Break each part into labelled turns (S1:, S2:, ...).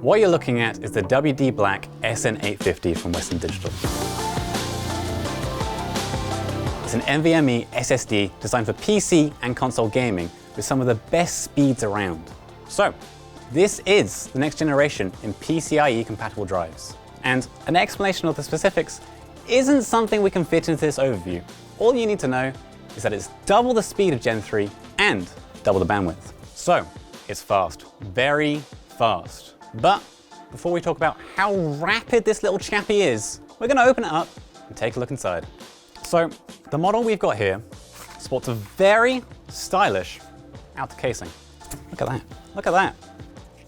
S1: What you're looking at is the WD Black SN850 from Western Digital. It's an NVMe SSD designed for PC and console gaming with some of the best speeds around. So, this is the next generation in PCIe compatible drives. And an explanation of the specifics isn't something we can fit into this overview. All you need to know is that it's double the speed of Gen 3 and double the bandwidth. So, it's fast, very fast. But before we talk about how rapid this little chappy is, we're gonna open it up and take a look inside. So, the model we've got here sports a very stylish outer casing. Look at that, look at that.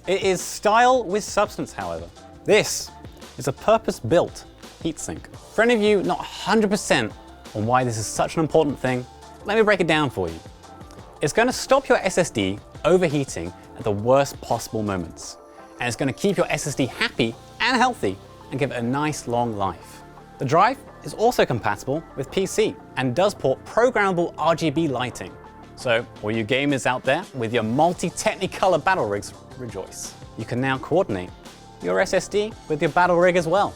S1: It is style with substance, however. This is a purpose-built heatsink. For any of you not 100% on why this is such an important thing, let me break it down for you. It's going to stop your SSD overheating at the worst possible moments. And it's going to keep your SSD happy and healthy and give it a nice long life. The drive is also compatible with PC and does port programmable RGB lighting. So all you gamers out there with your multi-technicolor battle rigs, rejoice. You can now coordinate your SSD with your battle rig as well.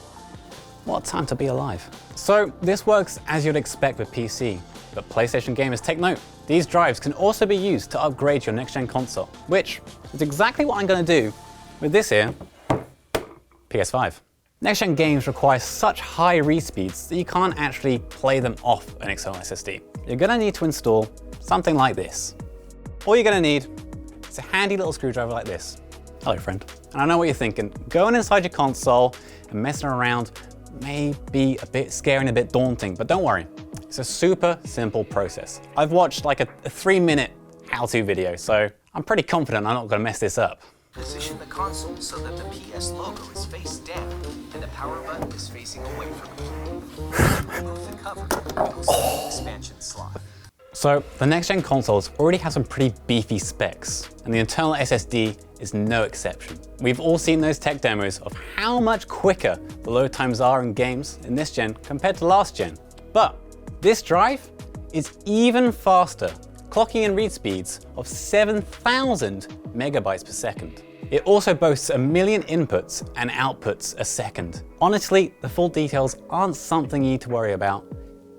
S1: What a time to be alive. So this works as you'd expect with PC, but PlayStation gamers take note. These drives can also be used to upgrade your next-gen console, which is exactly what I'm going to do with this here, PS5. Next-gen games require such high read speeds that you can't actually play them off an external SSD. You're going to need to install something like this. All you're going to need is a handy little screwdriver like this. Hello, friend. And I know what you're thinking. Going inside your console and messing around may be a bit scary and a bit daunting, but don't worry. It's a super simple process. I've watched like a 3-minute how-to video, so I'm pretty confident I'm not going to mess this up.
S2: Position the console so that the PS logo is face down and the power button is facing away from it. Remove the cover and goes to the expansion slot.
S1: So the next-gen consoles already have some pretty beefy specs, and the internal SSD is no exception. We've all seen those tech demos of how much quicker the load times are in games in this gen compared to last gen. But this drive is even faster, clocking in read speeds of 7,000 megabytes per second. It also boasts 1 million inputs and outputs a second. Honestly, the full details aren't something you need to worry about.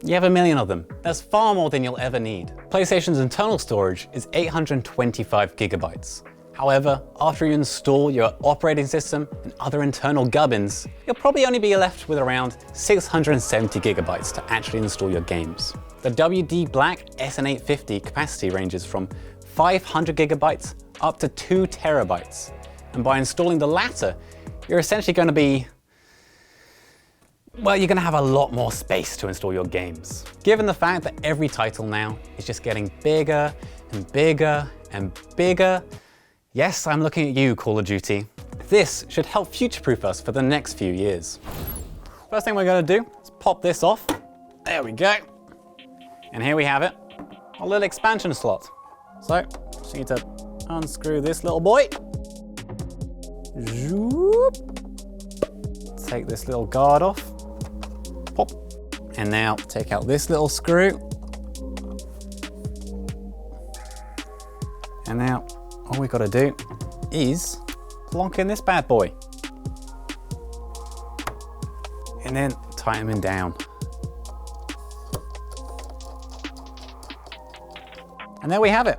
S1: You have 1 million of them. That's far more than you'll ever need. PlayStation's internal storage is 825 gigabytes. However, after you install your operating system and other internal gubbins, you'll probably only be left with around 670 gigabytes to actually install your games. The WD Black SN850 capacity ranges from 500 gigabytes up to 2 terabytes. And by installing the latter, you're essentially going to be, well, you're going to have a lot more space to install your games. Given the fact that every title now is just getting bigger and bigger and bigger, yes, I'm looking at you, Call of Duty. This should help future-proof us for the next few years. First thing we're going to do is pop this off. There we go. And here we have it, a little expansion slot. So, just need to unscrew this little boy. Zoop. Take this little guard off. Pop. And now take out this little screw. And now all we've got to do is plonk in this bad boy. And then tighten him down. And there we have it.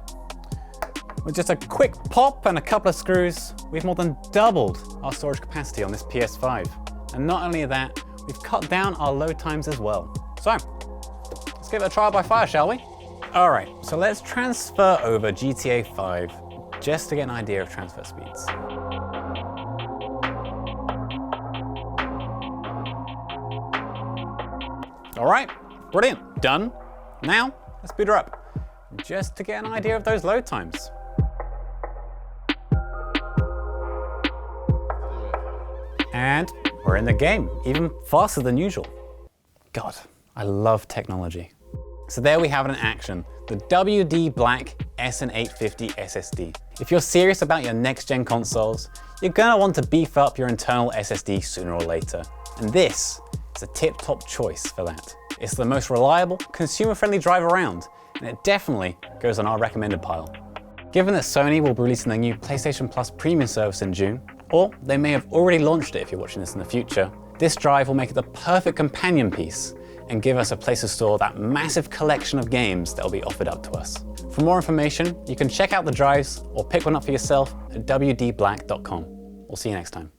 S1: With just a quick pop and a couple of screws, we've more than doubled our storage capacity on this PS5. And not only that, we've cut down our load times as well. So, let's give it a trial by fire, shall we? All right, so let's transfer over GTA 5 just to get an idea of transfer speeds. All right, brilliant, done. Now, let's boot her up, just to get an idea of those load times. And we're in the game, even faster than usual. God, I love technology. So there we have it in action, the WD Black SN850 SSD. If you're serious about your next-gen consoles, you're gonna want to beef up your internal SSD sooner or later. And this is a tip-top choice for that. It's the most reliable, consumer-friendly drive around, and it definitely goes on our recommended pile. Given that Sony will be releasing their new PlayStation Plus premium service in June, Or they may have already launched it if you're watching this in the future. This drive will make it the perfect companion piece and give us a place to store that massive collection of games that will be offered up to us. For more information, you can check out the drives or pick one up for yourself at wdblack.com. We'll see you next time.